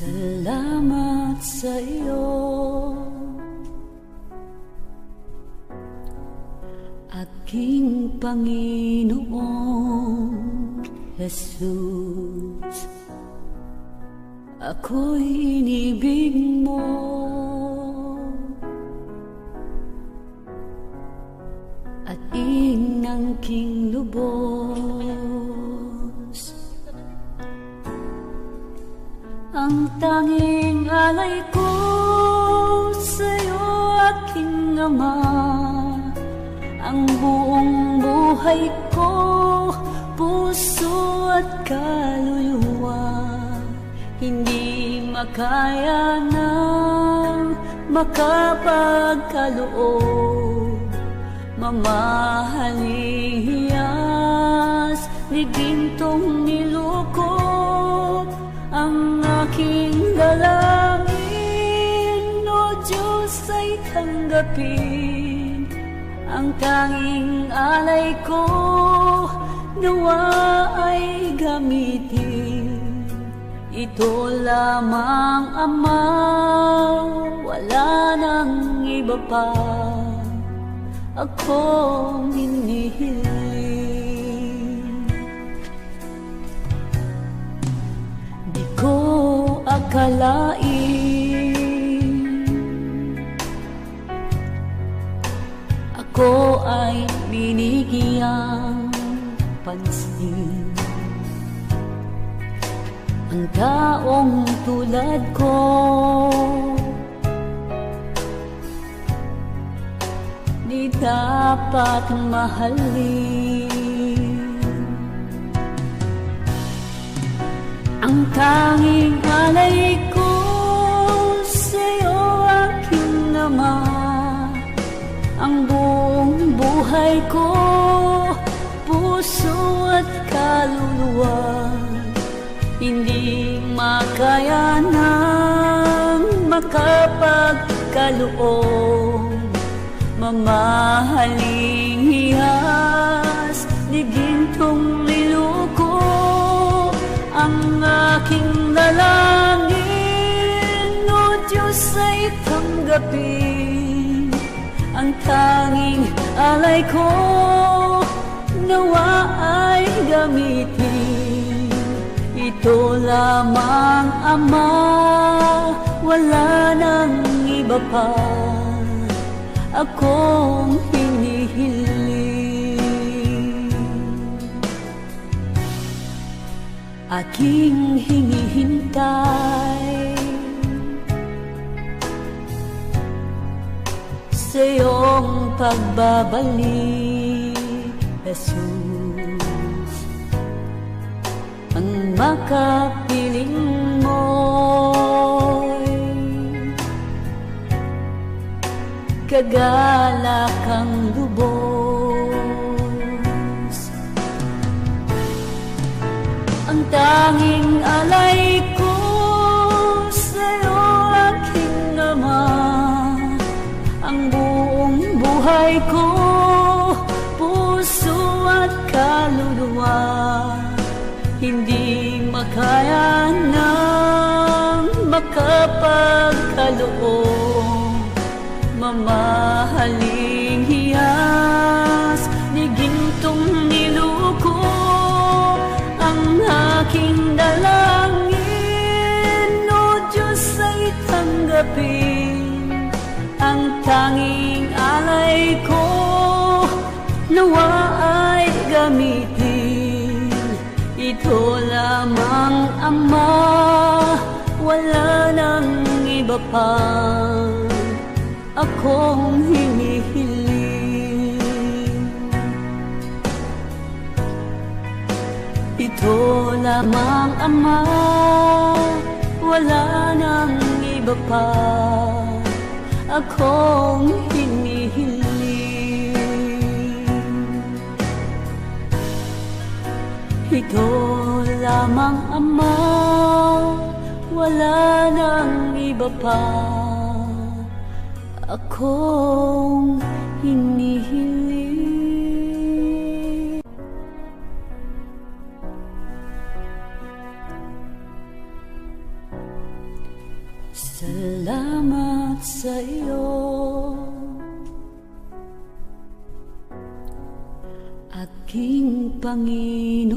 Salamat sa iyo, aking Panginoong Jesus. Ako'y inibig mo, at inangking lubos. Ang tanging alay ko sa'yo, aking Ama, ang buong buhay ko, puso at kaluluwa, hindi makaya ng makapagkaloob. Mamahaling hiyas ni gintong nilukot ang aking dalangin, o Diyos ay tanggapin ang tanging alay ko, nawa ay gamitin. Ito lamang, Ama, wala nang iba pa akong hinihiling. Di ko akalain ako ay binigyang pansin. Ang taong tulad ko di dapat mahalin. Ang tanging alay ko sa'yo, aking Ama, ang buong buhay ko, puso at kaluluwa, hindi makaya ng makapagkaloob. Mamahaling hiyas ni gintong niluko ang aking dalangin, o Diyos ay tanggapin ang tanging alay ko, nawa ay gamitin. Ito lamang, Ama, wala nang iba pa akong hinihiling. Aking hinihintay sa iyong pagbabalik, Jesus. Ang makapiling mo'y kagalakang lubos. Ang tanging alay ko sa'yo, aking Ama, ang buong buhay ko, puso at kaluluwa, hindi makaya ng makapagkaloob. Mamahaling hiyas ni gintong niluko ang aking dalangin, o Diyos ay tanggapin ang tanging alay ko, nawa ay gamitin. Ito lamang, Ama, wala nang iba pa akong hinihiling. Ito lamang, Ama, wala nang iba pa akong hinihiling. Ito lamang, Ama, wala nang iba pa akong hinihiling. Salamat sa iyo, aking Panginoon.